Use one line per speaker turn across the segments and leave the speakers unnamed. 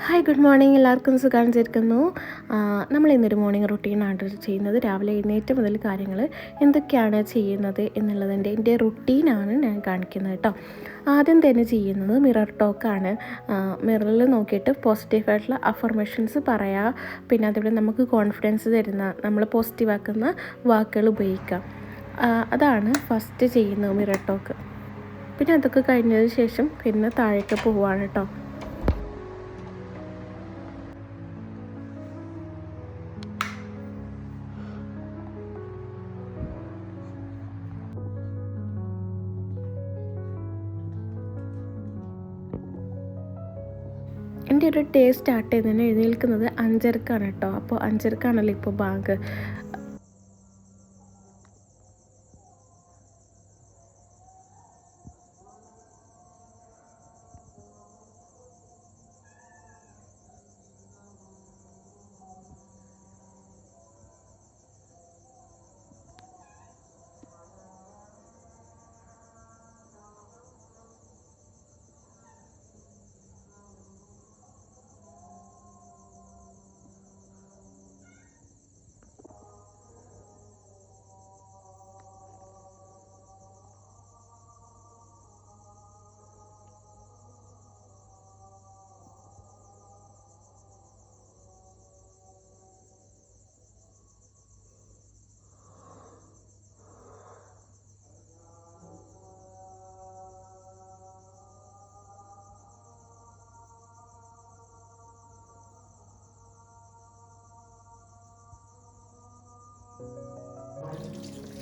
Hi, good morning. എല്ലാവർക്കും സുഖം ചേർക്കുന്നു. നമ്മൾ ഇന്നൊരു മോർണിംഗ് റുട്ടീനാണ് ചെയ്യുന്നത്. രാവിലെ എഴുന്നേറ്റ് മുതൽ കാര്യങ്ങൾ എന്തൊക്കെയാണ് ചെയ്യുന്നത് എന്നുള്ളതിൻ്റെ എൻ്റെ റുട്ടീനാണ് ഞാൻ കാണിക്കുന്നത് കേട്ടോ. ആദ്യം തന്നെ ചെയ്യുന്നത് മിറർ ടോക്കാണ്. മിററിൽ നോക്കിയിട്ട് പോസിറ്റീവായിട്ടുള്ള അഫർമേഷൻസ് പറയുക. പിന്നെ അതേപോലെ നമുക്ക് കോൺഫിഡൻസ് തരുന്ന, നമ്മൾ പോസിറ്റീവാക്കുന്ന വാക്കുകൾ ഉപയോഗിക്കുക. അതാണ് ഫസ്റ്റ് ചെയ്യുന്നത് മിറർ ടോക്ക്. പിന്നെ അതൊക്കെ കഴിഞ്ഞതിന് ശേഷം പിന്നെ താഴേക്ക് പോവുകയാണ് കേട്ടോ. എൻ്റെ ഒരു ഡേ സ്റ്റാർട്ട് ചെയ്തതിന് എഴുന്നേൽക്കുന്നത് 5:30 കേട്ടോ. അപ്പോൾ 5:30 ഇപ്പോൾ ബാങ്ക്.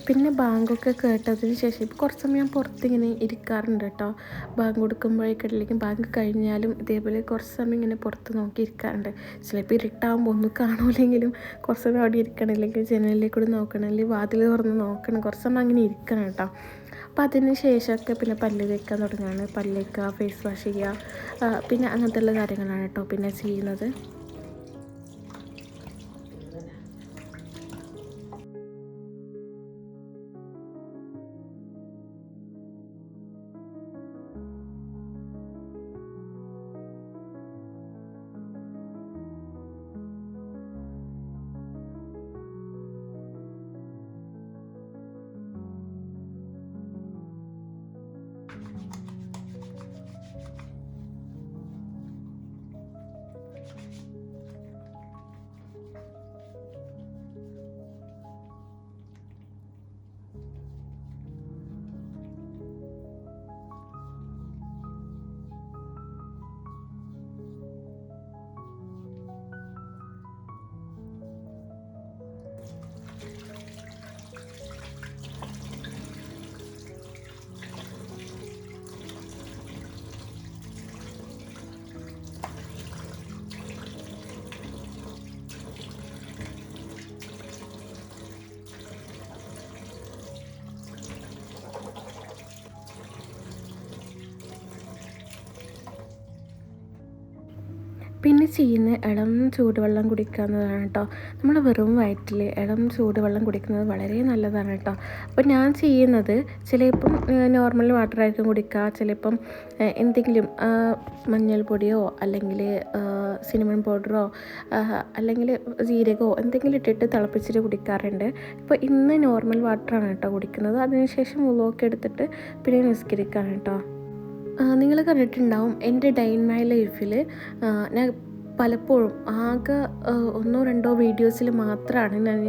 പിന്നെ ബാങ്കൊക്കെ കേട്ടതിന് ശേഷം ഇപ്പോൾ കുറച്ച് സമയം പുറത്തിങ്ങനെ ഇരിക്കാറുണ്ട് കേട്ടോ. ബാങ്ക് കൊടുക്കുമ്പോഴേക്കല്ലെങ്കിൽ ബാങ്ക് കഴിഞ്ഞാലും ഇതേപോലെ കുറച്ച് സമയം ഇങ്ങനെ പുറത്ത് നോക്കി ഇരിക്കാറുണ്ട്. ചിലപ്പോൾ ഇരുട്ടാകുമ്പോൾ ഒന്നും കാണൂലെങ്കിലും കുറച്ച് സമയം അവിടെ ഇരിക്കണം, അല്ലെങ്കിൽ ജനലിലേക്ക് കൂടി നോക്കണം, അല്ലെങ്കിൽ വാതിൽ തുറന്ന് നോക്കണം, കുറച്ച് സമയം അങ്ങനെ ഇരിക്കണം കേട്ടോ. അപ്പോൾ അതിന് ശേഷമൊക്കെ പിന്നെ പല്ല് തേക്കാൻ തുടങ്ങുകയാണ്. പല്ല് തേക്കുക, ഫേസ് വാഷ് ചെയ്യുക, പിന്നെ അങ്ങനത്തെ ഉള്ള കാര്യങ്ങളാണ് കേട്ടോ പിന്നെ ചെയ്യുന്നത്. പിന്നെ ചെയ്യുന്ന ഇളം ചൂടുവെള്ളം കുടിക്കുന്നതാണ് കേട്ടോ. നമ്മൾ വെറും വയറ്റിൽ ഇളം ചൂടുവെള്ളം കുടിക്കുന്നത് വളരെ നല്ലതാണ് കേട്ടോ. അപ്പോൾ ഞാൻ ചെയ്യുന്നത് ചിലപ്പം നോർമൽ വാട്ടറായിരിക്കും കുടിക്കുക, ചിലപ്പം എന്തെങ്കിലും മഞ്ഞൾപ്പൊടിയോ അല്ലെങ്കിൽ സിനമൺ പൗഡറോ അല്ലെങ്കിൽ ജീരകമോ എന്തെങ്കിലും ഇട്ടിട്ട് തിളപ്പിച്ചിട്ട് കുടിക്കാറുണ്ട്. ഇപ്പോൾ ഇന്ന് നോർമൽ വാട്ടറാണ് കേട്ടോ കുടിക്കുന്നത്. അതിനുശേഷം ഉളവൊക്കെ എടുത്തിട്ട് പിന്നെ നിസ്കരിക്കാണ് കേട്ടോ. നിങ്ങൾ കണ്ടിട്ടുണ്ടാവും എൻ്റെ ഡേ ഇൻ മൈ ലൈഫിൽ ഞാൻ പലപ്പോഴും ആകെ 1-2 വീഡിയോസിൽ മാത്രമാണ് ഞാൻ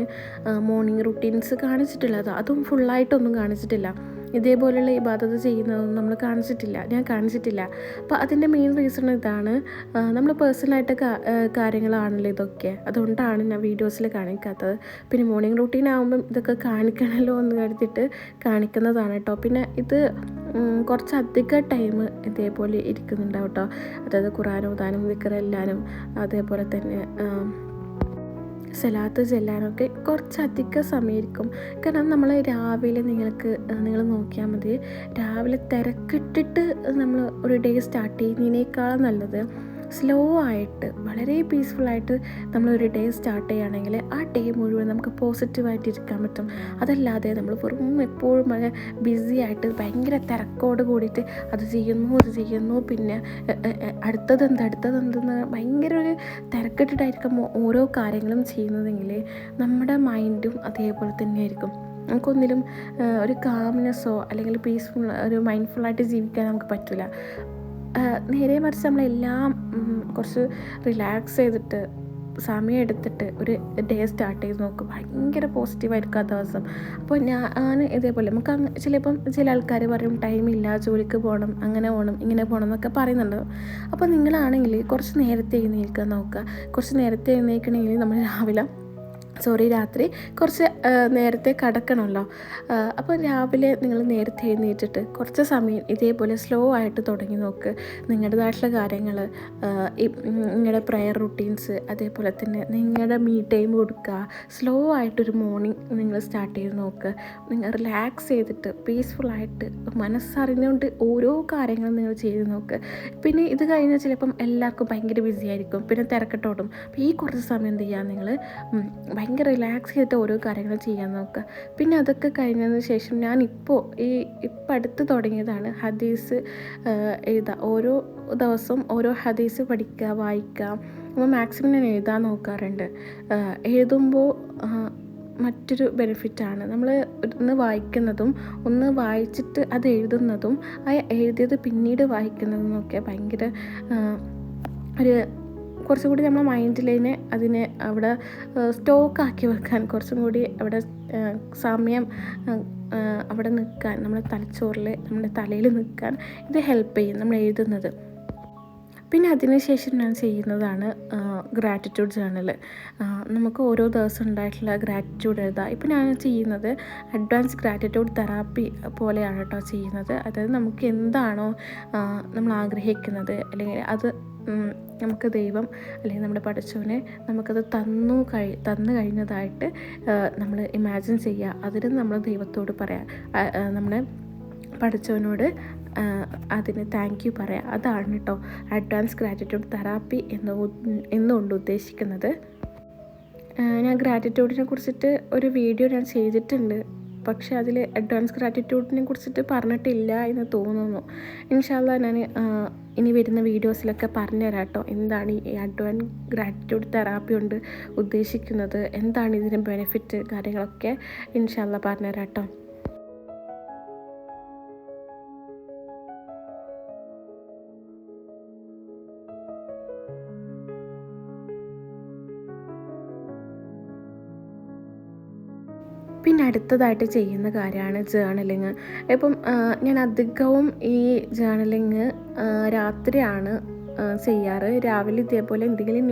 മോർണിംഗ് റുട്ടീൻസ് കാണിച്ചിട്ടുള്ളത്. അതും ഫുള്ളായിട്ടൊന്നും കാണിച്ചിട്ടില്ല. ഇതേപോലെയുള്ള ഇബാദത്ത് ചെയ്യുന്നതൊന്നും നമ്മൾ ഞാൻ കാണിച്ചിട്ടില്ല. അപ്പോൾ അതിൻ്റെ മെയിൻ റീസൺ ഇതാണ്. നമ്മൾ പേഴ്സണലായിട്ട് കാര്യങ്ങളാണല്ലോ ഇതൊക്കെ, അതുകൊണ്ടാണ് ഞാൻ വീഡിയോസിൽ കാണിക്കാത്തത്. പിന്നെ മോർണിംഗ് റൂട്ടീൻ ആകുമ്പം ഇതൊക്കെ കാണിക്കണമല്ലോ എന്ന് കരുതിയിട്ട് കാണിക്കുന്നതാണ് കേട്ടോ. പിന്നെ ഇത് കുറച്ചധികം ടൈം ഇതേപോലെ ഇരിക്കുന്നുണ്ടാവും കേട്ടോ. അതായത് ഖുർആൻ ഓതാനും ദിക്റെല്ലാനും അതേപോലെ തന്നെ സലാത്ത് ചെല്ലാനൊക്കെ കുറച്ചധികം സമയമായിരിക്കും. കാരണം നമ്മൾ രാവിലെ നിങ്ങൾ നോക്കിയാൽ മതി, രാവിലെ തിരക്കിട്ടിട്ട് നമ്മൾ ഒരു ഡേ സ്റ്റാർട്ട് ചെയ്യുന്നതിനേക്കാൾ നല്ലത് സ്ലോ ആയിട്ട് വളരെ പീസ്ഫുള്ളായിട്ട് നമ്മളൊരു ഡേ സ്റ്റാർട്ട് ചെയ്യുകയാണെങ്കിൽ ആ ഡേ മുഴുവൻ നമുക്ക് പോസിറ്റീവായിട്ട് ഇരിക്കാൻ പറ്റും. അതല്ലാതെ നമ്മൾ വെറും എപ്പോഴും ബിസി ആയിട്ട് ഭയങ്കര തിരക്കോട് കൂടിയിട്ട് അത് ചെയ്യുന്നു പിന്നെ അടുത്തതെന്തെന്ന് ഭയങ്കര ഒരു തിരക്കിട്ടിട്ടായിരിക്കും ഓരോ കാര്യങ്ങളും ചെയ്യുന്നതെങ്കിൽ നമ്മുടെ മൈൻഡും അതേപോലെ തന്നെയായിരിക്കും. നമുക്കൊന്നിലും ഒരു കാംനെസ്സോ അല്ലെങ്കിൽ പീസ്ഫുൾ ഒരു മൈൻഡ്ഫുള്ളായിട്ട് ജീവിക്കാൻ നമുക്ക് പറ്റില്ല. നേരെ മറിച്ച് നമ്മളെല്ലാം കുറച്ച് റിലാക്സ് ചെയ്തിട്ട് സമയം എടുത്തിട്ട് ഒരു ഡേ സ്റ്റാർട്ട് ചെയ്ത് നോക്കും, ഭയങ്കര പോസിറ്റീവായിരിക്കും ആ ദിവസം. അപ്പോൾ ഞാൻ ഇതേപോലെ ചിലപ്പം ചില ആൾക്കാർ പറയും ടൈമില്ല, ജോലിക്ക് പോകണം, അങ്ങനെ പോകണം ഇങ്ങനെ പോകണം എന്നൊക്കെ പറയുന്നുണ്ട്. അപ്പോൾ നിങ്ങളാണെങ്കിൽ കുറച്ച് നേരത്തെ എഴുന്നേൽക്കാൻ നോക്കുക. കുറച്ച് നേരത്തെ എഴുന്നേൽക്കണമെങ്കിൽ നമ്മൾ രാത്രി കുറച്ച് നേരത്തെ കിടക്കണമല്ലോ. അപ്പോൾ രാവിലെ നിങ്ങൾ നേരത്തെ എഴുന്നേറ്റിട്ട് കുറച്ച് സമയം ഇതേപോലെ സ്ലോ ആയിട്ട് തുടങ്ങി നോക്ക്. നിങ്ങളുടേതായിട്ടുള്ള കാര്യങ്ങൾ, നിങ്ങളുടെ പ്രയർ റുട്ടീൻസ്, അതേപോലെ തന്നെ നിങ്ങളുടെ മീ ടൈം കൊടുക്കുക. സ്ലോ ആയിട്ടൊരു മോർണിംഗ് നിങ്ങൾ സ്റ്റാർട്ട് ചെയ്ത് നോക്ക്. നിങ്ങൾ റിലാക്സ് ചെയ്തിട്ട് പീസ്ഫുള്ളായിട്ട് മനസ്സറിഞ്ഞുകൊണ്ട് ഓരോ കാര്യങ്ങളും നിങ്ങൾ ചെയ്ത് നോക്ക്. പിന്നെ ഇത് കഴിഞ്ഞാൽ ചിലപ്പം എല്ലാവർക്കും ഭയങ്കര ബിസി ആയിരിക്കും, പിന്നെ തിരക്കട്ടോടും. അപ്പോൾ ഈ കുറച്ച് സമയം എന്ത് ചെയ്യുക, നിങ്ങൾ ഭയങ്കര റിലാക്സ് ചെയ്തിട്ട് ഓരോ കാര്യങ്ങൾ ചെയ്യാൻ നോക്കുക. പിന്നെ അതൊക്കെ കഴിഞ്ഞതിന് ശേഷം ഇപ്പം അടുത്ത് തുടങ്ങിയതാണ് ഹദീസ് എഴുതുക. ഓരോ ദിവസവും ഓരോ ഹദീസ് പഠിക്കുക, വായിക്കുക. അപ്പോൾ മാക്സിമം ഞാൻ എഴുതാൻ നോക്കാറുണ്ട്. എഴുതുമ്പോൾ മറ്റൊരു ബെനിഫിറ്റാണ് നമ്മൾ ഒന്ന് വായിക്കുന്നതും ഒന്ന് വായിച്ചിട്ട് അത് എഴുതുന്നതും എഴുതിയത് പിന്നീട് വായിക്കുന്നതും ഒക്കെ ഭയങ്കര ഒരു കുറച്ചും കൂടി നമ്മുടെ മൈൻഡിലേനെ അതിനെ അവിടെ സ്റ്റോക്കാക്കി വെക്കാൻ കുറച്ചും കൂടി അവിടെ സമയം അവിടെ നിൽക്കാൻ, നമ്മുടെ തലച്ചോറിൽ നമ്മുടെ തലയിൽ നിൽക്കാൻ ഇത് ഹെൽപ്പ് ചെയ്യും നമ്മൾ എഴുതുന്നത്. പിന്നെ അതിനുശേഷം ഞാൻ ചെയ്യുന്നതാണ് ഗ്രാറ്റിറ്റ്യൂഡ് ജേർണൽ. നമുക്ക് ഓരോ ദിവസം ഉണ്ടായിട്ടുള്ള ഗ്രാറ്റിറ്റ്യൂഡ് എഴുതാം. ഇപ്പോൾ ഞാൻ ചെയ്യുന്നത് അഡ്വാൻസ് ഗ്രാറ്റിറ്റ്യൂഡ് തെറാപ്പി പോലെയാണ് കേട്ടോ ചെയ്യുന്നത്. അതായത് നമുക്ക് എന്താണോ നമ്മൾ ആഗ്രഹിക്കുന്നത്, അല്ലെങ്കിൽ അത് നമുക്ക് ദൈവം അല്ലെങ്കിൽ നമ്മുടെ പടച്ചവനെ നമുക്കത് തന്നു കഴിഞ്ഞതായിട്ട് നമ്മൾ ഇമാജിൻ ചെയ്യുക. അതിന് നമ്മൾ ദൈവത്തോട് പറയാം, നമ്മുടെ പടച്ചവനോട് അതിന് താങ്ക് യു പറയാം. അതാണ് കേട്ടോ അഡ്വാൻസ് ഗ്രാറ്റിറ്റ്യൂഡ് തെറാപ്പി എന്നുകൊണ്ട് ഉദ്ദേശിക്കുന്നത്. ഞാൻ ഗ്രാറ്റിറ്റ്യൂഡിനെ കുറിച്ചിട്ട് ഒരു വീഡിയോ ഞാൻ ചെയ്തിട്ടുണ്ട്, പക്ഷേ അതിൽ അഡ്വാൻസ് ഗ്രാറ്റിറ്റ്യൂഡിനെ കുറിച്ചിട്ട് പറഞ്ഞിട്ടില്ല എന്ന് തോന്നുന്നു. ഇൻഷാ അല്ലാഹ് ഞാൻ ഇനി വരുന്ന വീഡിയോസിലൊക്കെ പറഞ്ഞുതരാം കേട്ടോ, എന്താണ് ഈ അഡ്വാൻസ് ഗ്രാറ്റിറ്റ്യൂഡ് തെറാപ്പി കൊണ്ട് ഉദ്ദേശിക്കുന്നത്, എന്താണ് ഇതിൻ്റെ ബെനിഫിറ്റ്, കാര്യങ്ങളൊക്കെ ഇൻഷാ അല്ലാഹ് പറഞ്ഞുതരാം കേട്ടോ. പിന്നെ അടുത്തതായിട്ട് ചെയ്യുന്ന കാര്യമാണ് ജേർണലിങ്. ഇപ്പം ഞാൻ അധികവും ഈ ജേർണലിങ് രാത്രിയാണ് ചെയ്യാറ്. രാവിലെ ഇതേപോലെ എന്തെങ്കിലും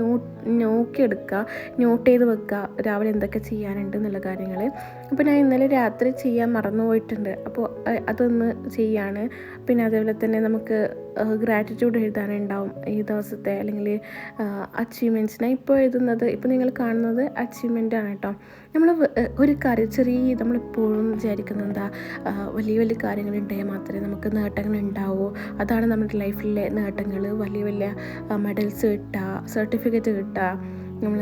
നോക്കിയെടുക്കുക, നോട്ട് ചെയ്ത് വെക്കുക രാവിലെ എന്തൊക്കെ ചെയ്യാനുണ്ട് എന്നുള്ള കാര്യങ്ങൾ. അപ്പോൾ ഞാൻ ഇന്നലെ രാത്രി ചെയ്യാൻ മറന്നുപോയിട്ടുണ്ട്, അപ്പോൾ അതൊന്ന് ചെയ്യാണ്. പിന്നെ അതേപോലെ തന്നെ നമുക്ക് ഗ്രാറ്റിറ്റ്യൂഡ് എഴുതാനുണ്ടാവും ഈ ദിവസത്തെ, അല്ലെങ്കിൽ അച്ചീവ്മെൻറ്റ്സിനെ ഇപ്പോൾ എഴുതുന്നത്. ഇപ്പോൾ നിങ്ങൾ കാണുന്നത് അച്ചീവ്മെൻ്റാണ് കേട്ടോ. നമ്മൾ ഒരു കാര്യം നമ്മളെപ്പോഴും വിചാരിക്കുന്നത് എന്താ, വലിയ വലിയ കാര്യങ്ങളുണ്ടെങ്കിൽ മാത്രമേ നമുക്ക് നേട്ടങ്ങൾ ഉണ്ടാവൂ, അതാണ് നമ്മുടെ ലൈഫിലെ നേട്ടങ്ങൾ, വലിയ വലിയ മെഡൽസ് കിട്ടുക, സർട്ടിഫിക്കറ്റ് കിട്ടുക, നമ്മൾ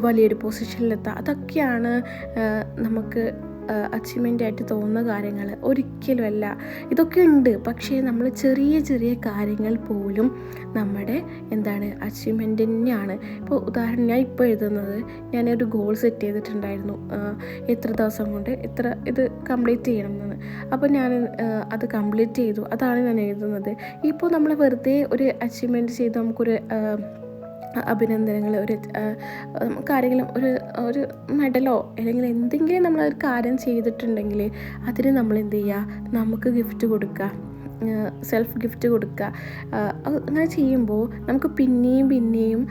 വലിയൊരു പൊസിഷനിലെത്തുക, അതൊക്കെയാണ് നമുക്ക് അച്ചീവ്മെൻ്റ് ആയിട്ട് തോന്നുന്ന കാര്യങ്ങൾ. ഒരിക്കലുമല്ല. ഇതൊക്കെ ഉണ്ട്, പക്ഷേ നമ്മൾ ചെറിയ ചെറിയ കാര്യങ്ങൾ പോലും നമ്മുടെ അച്ചീവ്മെൻ്റ് തന്നെയാണ്. ഇപ്പോൾ ഉദാഹരണം ഞാൻ ഇപ്പോൾ എഴുതുന്നത്, ഞാനൊരു ഗോൾ സെറ്റ് ചെയ്തിട്ടുണ്ടായിരുന്നു, എത്ര ദിവസം കൊണ്ട് ഇത് കംപ്ലീറ്റ് ചെയ്യണം എന്ന്. അപ്പോൾ ഞാൻ അത് കംപ്ലീറ്റ് ചെയ്തു, അതാണ് ഞാൻ എഴുതുന്നത്. ഇപ്പോൾ നമ്മൾ വെറുതെ ഒരു അച്ചീവ്മെൻറ്റ് ചെയ്ത് നമുക്കൊരു അഭിനന്ദനങ്ങൾ, നമുക്ക് ആരെങ്കിലും ഒരു ഒരു മെഡലോ അല്ലെങ്കിൽ എന്തെങ്കിലും നമ്മളൊരു കാര്യം ചെയ്തിട്ടുണ്ടെങ്കിൽ അതിന് നമ്മൾ എന്ത് ചെയ്യുക, നമുക്ക് ഗിഫ്റ്റ് കൊടുക്കുക, സെൽഫ് ഗിഫ്റ്റ് കൊടുക്കുക. അങ്ങനെ ചെയ്യുമ്പോൾ നമുക്ക് പിന്നെയും പിന്നെയും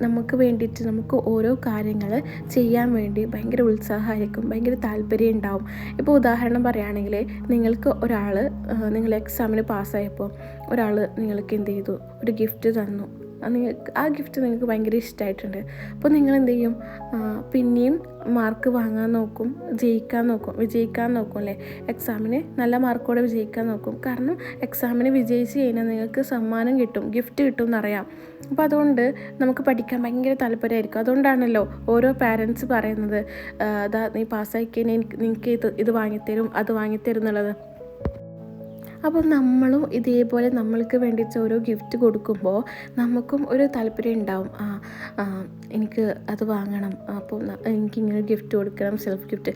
നമുക്ക് വേണ്ടിയിട്ട് നമുക്ക് ഓരോ കാര്യങ്ങൾ ചെയ്യാൻ വേണ്ടി ഭയങ്കര ഉത്സാഹമായിരിക്കും, ഭയങ്കര താല്പര്യം ഉണ്ടാവും. ഇപ്പോൾ ഉദാഹരണം പറയുകയാണെങ്കിൽ, നിങ്ങൾക്ക് ഒരാൾ നിങ്ങൾ എക്സാമിന് പാസ്സായപ്പോൾ ഒരാൾ നിങ്ങൾക്ക് എന്ത് ചെയ്തു, ഒരു ഗിഫ്റ്റ് തന്നു. ആ ഗിഫ്റ്റ് നിങ്ങൾക്ക് ഭയങ്കര ഇഷ്ടമായിട്ടുണ്ട്. അപ്പോൾ നിങ്ങൾ എന്ത് ചെയ്യും, പിന്നെയും മാർക്ക് വാങ്ങാൻ നോക്കും, വിജയിക്കാൻ നോക്കും അല്ലേ. എക്സാമിന് നല്ല മാർക്കോടെ വിജയിക്കാൻ നോക്കും. കാരണം എക്സാമിന് വിജയിച്ച് കഴിഞ്ഞാൽ നിങ്ങൾക്ക് സമ്മാനം കിട്ടും, ഗിഫ്റ്റ് കിട്ടും എന്നറിയാം. അപ്പോൾ അതുകൊണ്ട് നമുക്ക് പഠിക്കാൻ ഭയങ്കര താല്പര്യമായിരിക്കും. അതുകൊണ്ടാണല്ലോ ഓരോ പാരൻസ് പറയുന്നത്, അതാ നീ പാസ്സായി കഴിഞ്ഞാൽ നിങ്ങൾക്ക് ഇത് വാങ്ങിത്തരും, അത് വാങ്ങിത്തരും എന്നുള്ളത്. അപ്പോൾ നമ്മളും ഇതേപോലെ നമ്മൾക്ക് വേണ്ടിയിട്ട് ഓരോ ഗിഫ്റ്റ് കൊടുക്കുമ്പോൾ നമുക്കും ഒരു താല്പര്യം ഉണ്ടാവും. എനിക്ക് അത് വാങ്ങണം, അപ്പോൾ എനിക്കിങ്ങനെ ഗിഫ്റ്റ് കൊടുക്കണം, സെൽഫ് ഗിഫ്റ്റ്.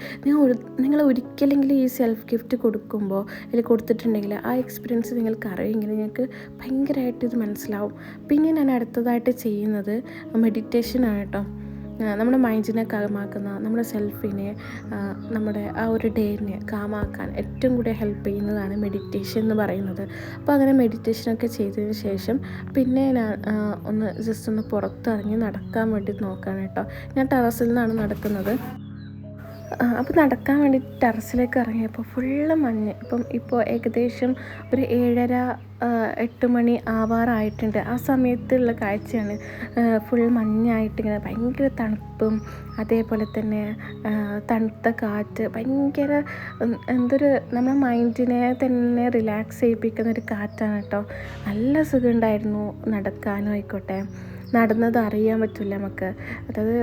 നിങ്ങൾ ഒരിക്കലെങ്കിലും ഈ സെൽഫ് ഗിഫ്റ്റ് കൊടുക്കുമ്പോൾ അല്ലെങ്കിൽ കൊടുത്തിട്ടുണ്ടെങ്കിൽ ആ എക്സ്പീരിയൻസ് നിങ്ങൾക്ക് അറിയുമെങ്കിൽ നിങ്ങൾക്ക് ഭയങ്കരമായിട്ട് ഇത് മനസ്സിലാവും. പിന്നെ ഞാൻ അടുത്തതായിട്ട് ചെയ്യുന്നത് മെഡിറ്റേഷനാണ് കേട്ടോ. നമ്മുടെ മൈൻഡിനെ കാമാക്കുന്ന, നമ്മുടെ സെൽഫിനെ, നമ്മുടെ ആ ഒരു ഡേനെ കാമാക്കാൻ ഏറ്റവും കൂടുതൽ ഹെൽപ്പ് ചെയ്യുന്നതാണ് മെഡിറ്റേഷൻ എന്ന് പറയുന്നത്. അപ്പോൾ അങ്ങനെ മെഡിറ്റേഷനൊക്കെ ചെയ്തതിന് ശേഷം പിന്നെ ഞാൻ ജസ്റ്റ് ഒന്ന് പുറത്തിറങ്ങി നടക്കാൻ വേണ്ടി നോക്കുകയാണ് കേട്ടോ. ഞാൻ ടെറസിൽ നിന്നാണ് നടക്കുന്നത്. അപ്പോൾ നടക്കാൻ വേണ്ടി ടെറസിലേക്ക് ഇറങ്ങിയപ്പോൾ ഫുള്ള് മഞ്ഞ്. ഇപ്പോൾ ഏകദേശം ഒരു 7:30-8 മണി ആവാറായിട്ടുണ്ട്. ആ സമയത്തുള്ള കാഴ്ചയാണ്. ഫുൾ മഞ്ഞായിട്ട് ഇങ്ങനെ ഭയങ്കര തണുപ്പും അതേപോലെ തന്നെ തണുത്ത കാറ്റ്, ഭയങ്കര നമ്മുടെ മൈൻഡിനെ തന്നെ റിലാക്സ് ചെയ്യിപ്പിക്കുന്ന ഒരു കാറ്റാണ് കേട്ടോ. നല്ല സുഖമുണ്ടായിരുന്നു നടക്കാനും ആയിക്കോട്ടെ. നടന്നത് അറിയാൻ പറ്റില്ല നമുക്ക്. അതായത്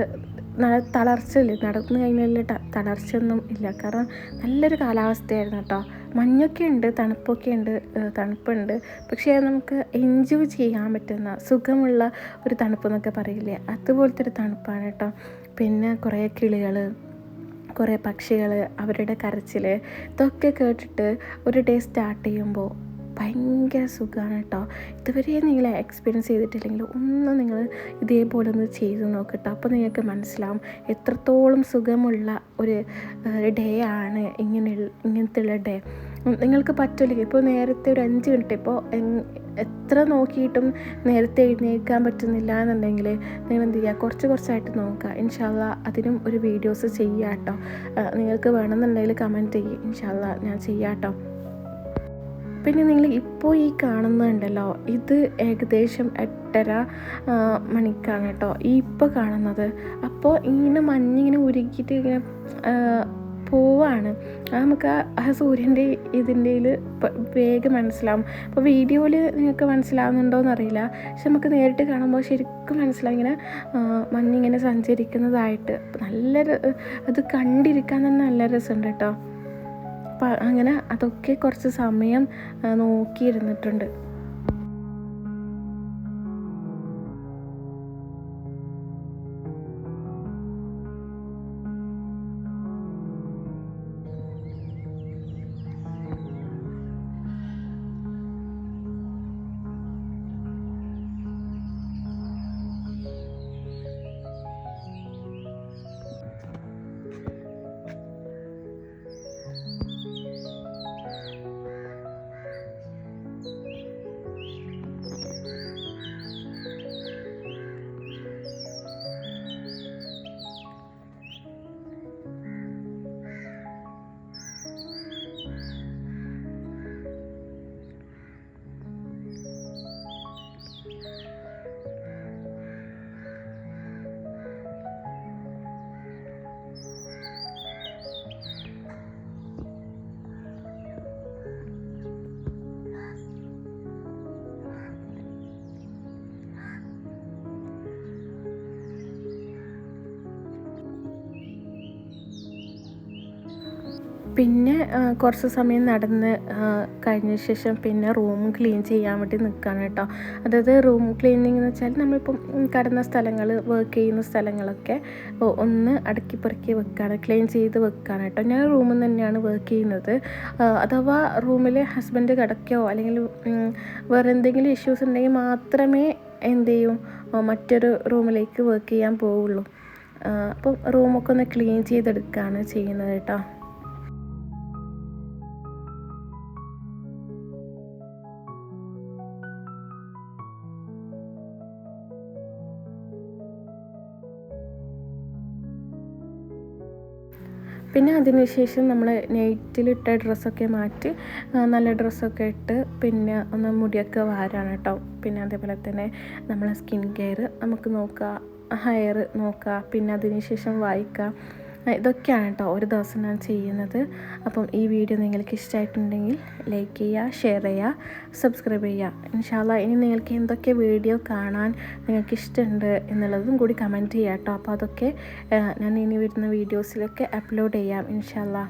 തളർച്ചയില്ല, നടന്നു കഴിഞ്ഞാൽ തളർച്ചയൊന്നും ഇല്ല. കാരണം നല്ലൊരു കാലാവസ്ഥയായിരുന്നു കേട്ടോ. മഞ്ഞൊക്കെ ഉണ്ട്, തണുപ്പുണ്ട്. പക്ഷേ നമുക്ക് എൻജോയ് ചെയ്യാൻ പറ്റുന്ന സുഖമുള്ള ഒരു തണുപ്പ് എന്നൊക്കെ പറയില്ലേ, അതുപോലത്തെ ഒരു തണുപ്പാണ് കേട്ടോ. പിന്നെ കുറേ കിളികൾ, കുറേ പക്ഷികൾ, അവരുടെ കരച്ചിൽ, ഇതൊക്കെ കേട്ടിട്ട് ഒരു ഡേ സ്റ്റാർട്ട് ചെയ്യുമ്പോൾ ഭയങ്കര സുഖമാണ് കേട്ടോ. ഇതുവരെ നിങ്ങൾ എക്സ്പീരിയൻസ് ചെയ്തിട്ടില്ലെങ്കിൽ ഒന്ന് നിങ്ങൾ ഇതേപോലെ ഒന്ന് ചെയ്ത് നോക്കട്ടോ. അപ്പോൾ നിങ്ങൾക്ക് മനസ്സിലാവും എത്രത്തോളം സുഖമുള്ള ഒരു ഡേ ആണ് ഇങ്ങനത്തെയുള്ള ഡേ. നിങ്ങൾക്ക് പറ്റില്ലെങ്കിൽ ഇപ്പോൾ നേരത്തെ ഒരു 5 മിനിറ്റ്, ഇപ്പോൾ എത്ര നോക്കിയിട്ടും നേരത്തെ എഴുന്നേൽക്കാൻ പറ്റുന്നില്ല എന്നുണ്ടെങ്കിൽ നിങ്ങൾ എന്ത് ചെയ്യുക, കുറച്ചായിട്ട് നോക്കുക. ഇൻഷാ അല്ലാഹ് അതിനും ഒരു വീഡിയോസ് ചെയ്യാം കേട്ടോ. നിങ്ങൾക്ക് വേണമെന്നുണ്ടെങ്കിൽ കമൻറ്റ് ചെയ്യുക, ഇൻഷാ അല്ലാഹ് ഞാൻ ചെയ്യാം കേട്ടോ. പിന്നെ നിങ്ങൾ ഇപ്പോൾ ഈ കാണുന്നുണ്ടല്ലോ, ഇത് ഏകദേശം 8:30 മണിക്കാണ് കേട്ടോ ഇപ്പോൾ കാണുന്നത്. അപ്പോൾ ഇങ്ങനെ മഞ്ഞിങ്ങനെ ഉരുകിയിട്ട് ഇങ്ങനെ പോവാണ്. നമുക്ക് ആ സൂര്യൻ്റെ ഇതിൻ്റെ വേഗം മനസ്സിലാവും. അപ്പോൾ വീഡിയോയിൽ നിങ്ങൾക്ക് മനസ്സിലാവുന്നുണ്ടോ എന്നറിയില്ല, പക്ഷെ നമുക്ക് നേരിട്ട് കാണുമ്പോൾ ശരിക്കും മനസ്സിലാവും ഇങ്ങനെ മഞ്ഞിങ്ങനെ സഞ്ചരിക്കുന്നതായിട്ട്. നല്ലൊരു അത് കണ്ടിരിക്കാൻ തന്നെ നല്ല രസമുണ്ട് കേട്ടോ. അപ്പം അങ്ങനെ അതൊക്കെ കുറച്ച് സമയം നോക്കിയിരുന്നിട്ടുണ്ട്. പിന്നെ കുറച്ച് സമയം നടന്ന് കഴിഞ്ഞ ശേഷം പിന്നെ റൂം ക്ലീൻ ചെയ്യാൻ വേണ്ടി നിൽക്കുകയാണ് കേട്ടോ. അതായത് റൂം ക്ലീനിങ് എന്ന് വെച്ചാൽ നമ്മളിപ്പം കിടന്ന സ്ഥലങ്ങൾ, വർക്ക് ചെയ്യുന്ന സ്ഥലങ്ങളൊക്കെ ഒന്ന് അടുക്കി പെറുക്കി വെക്കുകയാണ്, ക്ലീൻ ചെയ്ത് വെക്കുകയാണ് കേട്ടോ. ഞാൻ റൂമിൽ നിന്ന് തന്നെയാണ് വർക്ക് ചെയ്യുന്നത്. അഥവാ റൂമിൽ ഹസ്ബൻഡ് കിടക്കുകയോ അല്ലെങ്കിൽ വേറെ എന്തെങ്കിലും ഇഷ്യൂസ് ഉണ്ടെങ്കിൽ മാത്രമേ എന്ത് ചെയ്യും, മറ്റൊരു റൂമിലേക്ക് വർക്ക് ചെയ്യാൻ പോവുള്ളൂ. അപ്പം റൂമൊക്കെ ഒന്ന് ക്ലീൻ ചെയ്തെടുക്കുകയാണ് ചെയ്യുന്നത് കേട്ടോ. പിന്നെ അതിനുശേഷം നമ്മൾ നൈറ്റിലിട്ട ഡ്രസ്സൊക്കെ മാറ്റി നല്ല ഡ്രസ്സൊക്കെ ഇട്ട് പിന്നെ ഒന്ന് മുടിയൊക്കെ വാരാണ് കേട്ടോ. പിന്നെ അതേപോലെ തന്നെ നമ്മളെ സ്കിൻ കെയർ നമുക്ക് നോക്കുക, ഹെയർ നോക്കുക, പിന്നെ അതിനുശേഷം വായിക്കുക. ഇതൊക്കെയാണ് കേട്ടോ ഒരു ദിവസം ഞാൻ ചെയ്യുന്നത്. അപ്പം ഈ വീഡിയോ നിങ്ങൾക്ക് ഇഷ്ടമായിട്ടുണ്ടെങ്കിൽ ലൈക്ക് ചെയ്യുക, ഷെയർ ചെയ്യുക, സബ്സ്ക്രൈബ് ചെയ്യുക. ഇൻഷാ അല്ലാഹ് ഇനി നിങ്ങൾക്ക് എന്തൊക്കെ വീഡിയോ കാണാൻ നിങ്ങൾക്ക് ഇഷ്ടമുണ്ട് എന്നുള്ളതും കൂടി കമൻറ്റ് ചെയ്യുക കേട്ടോ. അപ്പോൾ അതൊക്കെ ഞാൻ ഇനി വരുന്ന വീഡിയോസിലൊക്കെ അപ്ലോഡ് ചെയ്യാം ഇൻഷാ അല്ലാഹ്.